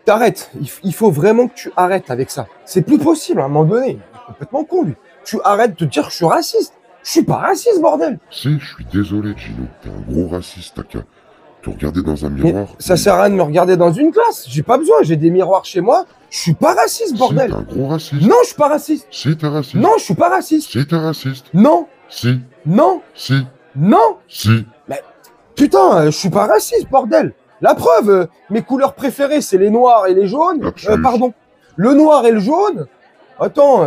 T'arrêtes. Il faut vraiment que tu arrêtes avec ça. C'est plus possible à un moment donné. Il est complètement con, lui. Tu arrêtes de dire que je suis raciste. Je suis pas raciste, bordel. Si, je suis désolé, Gino. T'es un gros raciste, t'as qu'à te regarder dans un Mais miroir. ça sert à rien de me regarder dans une glace. J'ai pas besoin. J'ai des miroirs chez moi. Je suis pas raciste, bordel. Si, t'es un gros raciste. Non, je suis pas raciste. Si, t'es raciste. Non, je suis pas raciste. Si, t'es raciste. Non, Si, non, si, non. si. Mais putain, je suis pas raciste, bordel. La preuve, mes couleurs préférées, c'est les noirs et les jaunes. Lapsus. Pardon. Le noir et le jaune. Attends,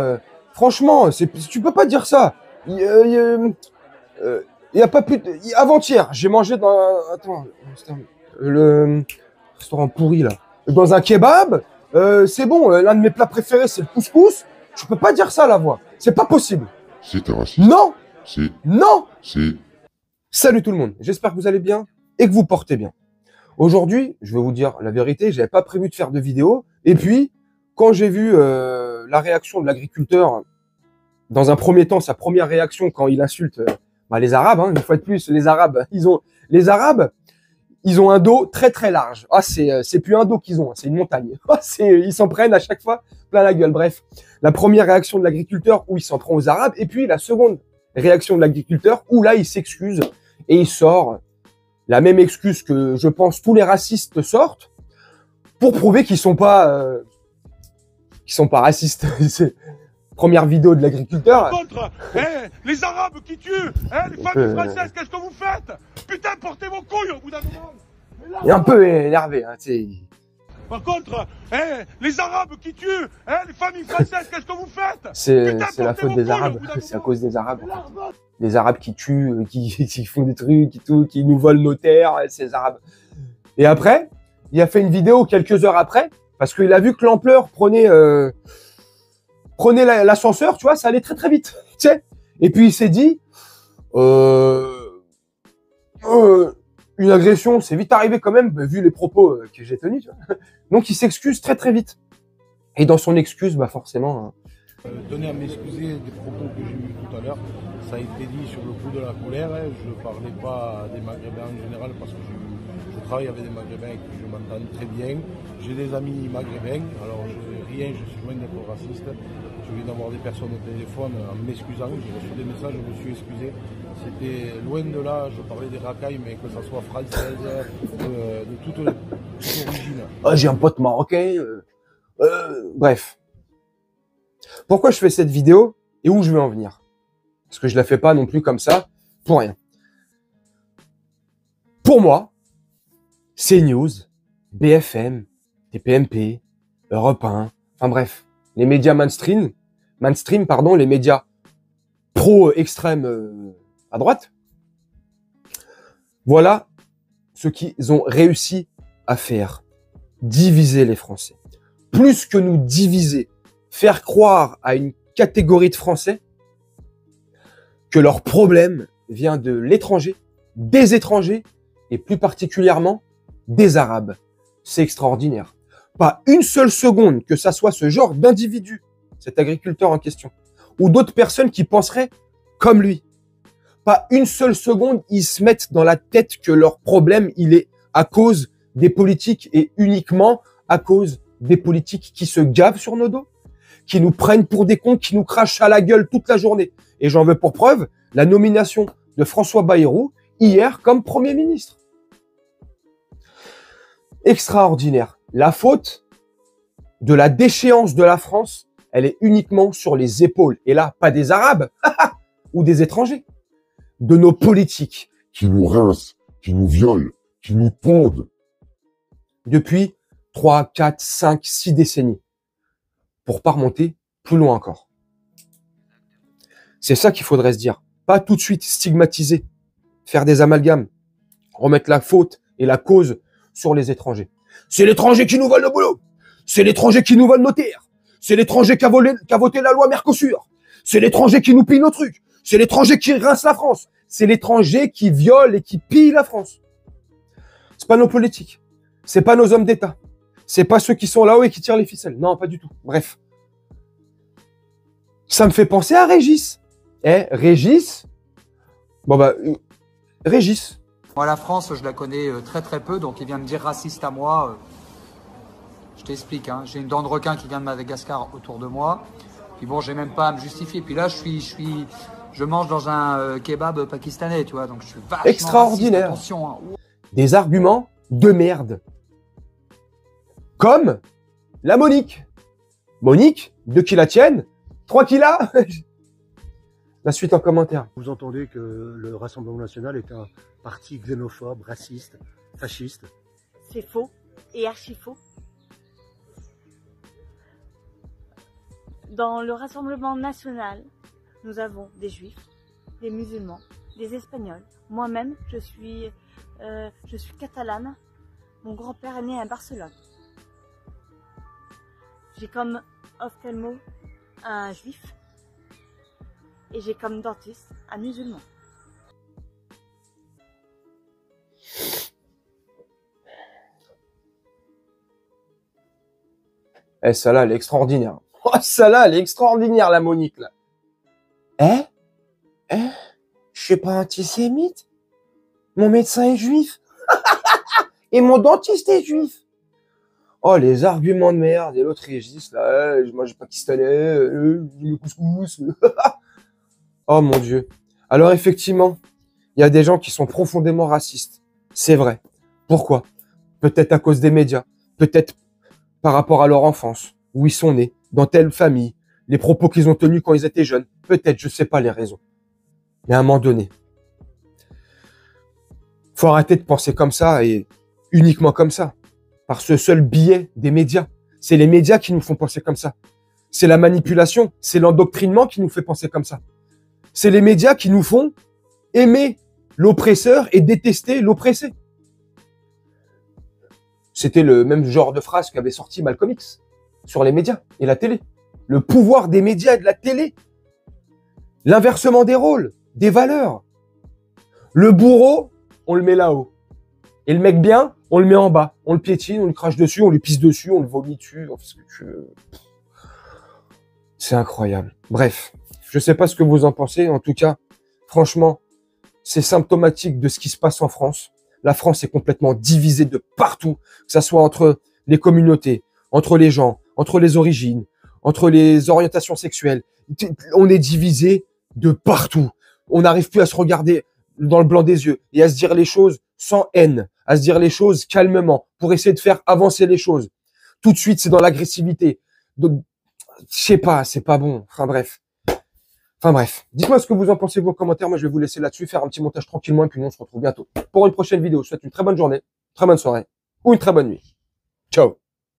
franchement, tu peux pas dire ça. Il y a pas plus avant-hier, j'ai mangé dans attends, le restaurant pourri là. Dans un kebab, c'est bon, l'un de mes plats préférés, c'est le couscous. Tu peux pas dire ça à la voix. C'est pas possible. Si, t'es raciste. Non, Si, non. si. Salut tout le monde. J'espère que vous allez bien et que vous portez bien. Aujourd'hui, je vais vous dire la vérité, j'avais pas prévu de faire de vidéo. Et puis, quand j'ai vu la réaction de l'agriculteur, dans un premier temps, sa première réaction quand il insulte les Arabes, hein, une fois de plus, les Arabes, ils ont un dos très très large. Ah, c'est plus un dos qu'ils ont, c'est une montagne. Ah, ils s'en prennent à chaque fois plein la gueule. Bref, la première réaction de l'agriculteur où il s'en prend aux Arabes, et puis la seconde réaction de l'agriculteur où là il s'excuse et il sort la même excuse que je pense tous les racistes sortent pour prouver qu'ils sont pas racistes. Première vidéo de l'agriculteur. Contre, les Arabes qui tuent, les familles françaises, qu'est-ce que vous faites? Putain, portez vos couilles au bout d'un moment. Il est un peu énervé, hein, tu sais. Par contre, les Arabes qui tuent, les familles françaises, qu'est-ce que vous faites? C'est Putain, la portez faute vos des couilles au Arabes. bout d'un C'est à moment. cause des Arabes. Les Arabes qui tuent, qui font des trucs, qui nous volent nos terres, c'est les Arabes. Et après, il a fait une vidéo quelques heures après, parce qu'il a vu que l'ampleur prenait l'ascenseur, tu vois, ça allait très très vite, tu sais. Et puis il s'est dit, une agression, c'est vite arrivé quand même, vu les propos que j'ai tenus, tu vois. Donc il s'excuse très très vite. Et dans son excuse, forcément. Tenez à m'excuser des propos que j'ai eus tout à l'heure. Ça a été dit sur le coup de la colère. Je ne parlais pas des Maghrébins en général parce que je travaille avec des Maghrébins et que je m'entends très bien. J'ai des amis Maghrébins, alors je suis loin d'être raciste. Je viens d'avoir des personnes au téléphone en m'excusant. J'ai reçu des messages, je me suis excusé. C'était loin de là, je parlais des racailles, mais que ça soit française, de toute origine. Ah, j'ai un pote marocain. Bref. Pourquoi je fais cette vidéo et où je veux en venir? Parce que je la fais pas non plus comme ça, pour rien. Pour moi, CNews, BFM, TPMP, Europe 1, enfin bref, les médias mainstream, les médias pro-extrême à droite, voilà ce qu'ils ont réussi à faire. Diviser les Français. Plus que nous diviser, faire croire à une catégorie de Français que leur problème vient de l'étranger, des étrangers, et plus particulièrement des Arabes. C'est extraordinaire. Pas une seule seconde que ça soit ce genre d'individu, cet agriculteur en question, ou d'autres personnes qui penseraient comme lui. Pas une seule seconde, ils se mettent dans la tête que leur problème, il est à cause des politiques et uniquement à cause des politiques qui se gavent sur nos dos, qui nous prennent pour des cons, qui nous crachent à la gueule toute la journée. Et j'en veux pour preuve la nomination de François Bayrou hier comme Premier ministre. Extraordinaire. La faute de la déchéance de la France, elle est uniquement sur les épaules. Et là, pas des Arabes ou des étrangers, de nos politiques. Qui nous rincent, qui nous violent, qui nous pondent. Depuis 3, 4, 5, 6 décennies. Pour pas remonter plus loin encore. C'est ça qu'il faudrait se dire. Pas tout de suite stigmatiser, faire des amalgames, remettre la faute et la cause sur les étrangers. C'est l'étranger qui nous vole le boulot. C'est l'étranger qui nous vole nos terres. C'est l'étranger qui a voté la loi Mercosur. C'est l'étranger qui nous pille nos trucs. C'est l'étranger qui rince la France. C'est l'étranger qui viole et qui pille la France. C'est pas nos politiques. C'est pas nos hommes d'État. C'est pas ceux qui sont là-haut et qui tirent les ficelles. Non, pas du tout. Bref. Ça me fait penser à Régis. Régis. Régis. Moi, la France, je la connais très très peu, donc il vient me dire raciste à moi. Je t'explique, hein. J'ai une dent de requin qui vient de Madagascar autour de moi. Puis bon, j'ai même pas à me justifier. Puis là, je mange dans un kebab pakistanais, tu vois. Donc je suis vachement extraordinaire. raciste, attention, hein. Des arguments de merde. Comme la Monique. Monique, 2 qui la tiennent, 3 qui la... La suite en commentaire. Vous entendez que le Rassemblement national est un parti xénophobe, raciste, fasciste. C'est faux et archi faux. Dans le Rassemblement national, nous avons des juifs, des musulmans, des espagnols. Moi-même, je suis catalane. Mon grand-père est né à Barcelone. J'ai comme ophtalmo un juif et j'ai comme dentiste un musulman. Eh, ça là, elle est extraordinaire. Oh, ça là, elle est extraordinaire, la Monique, là. Je suis pas antisémite. Mon médecin est juif. Et mon dentiste est juif. Oh, les arguments de merde. Et l'autre régis, là, je mange pakistanais, le couscous. Oh, mon Dieu. Alors, effectivement, il y a des gens qui sont profondément racistes. C'est vrai. Pourquoi? Peut-être à cause des médias. Peut-être par rapport à leur enfance, où ils sont nés, dans telle famille, les propos qu'ils ont tenus quand ils étaient jeunes. Peut-être, je sais pas les raisons. Mais à un moment donné, faut arrêter de penser comme ça et uniquement comme ça. Par ce seul biais des médias. C'est les médias qui nous font penser comme ça. C'est la manipulation, c'est l'endoctrinement qui nous fait penser comme ça. C'est les médias qui nous font aimer l'oppresseur et détester l'oppressé. C'était le même genre de phrase qu'avait sorti Malcolm X sur les médias et la télé. Le pouvoir des médias et de la télé. L'inversement des rôles, des valeurs. Le bourreau, on le met là-haut. Et le mec bien, on le met en bas. On le piétine, on le crache dessus, on lui pisse dessus, on le vomit dessus. On fait ce que tu veux. C'est incroyable. Bref, je sais pas ce que vous en pensez. En tout cas, franchement, c'est symptomatique de ce qui se passe en France. La France est complètement divisée de partout, que ça soit entre les communautés, entre les gens, entre les origines, entre les orientations sexuelles. On est divisé de partout. On n'arrive plus à se regarder dans le blanc des yeux et à se dire les choses sans haine, à se dire les choses calmement pour essayer de faire avancer les choses. Tout de suite, c'est dans l'agressivité. Je sais pas, c'est pas bon. Enfin bref. Dites-moi ce que vous en pensez, vos commentaires. Moi, je vais vous laisser là-dessus, faire un petit montage tranquillement et puis nous, on se retrouve bientôt pour une prochaine vidéo. Je vous souhaite une très bonne journée, très bonne soirée ou une très bonne nuit. Ciao.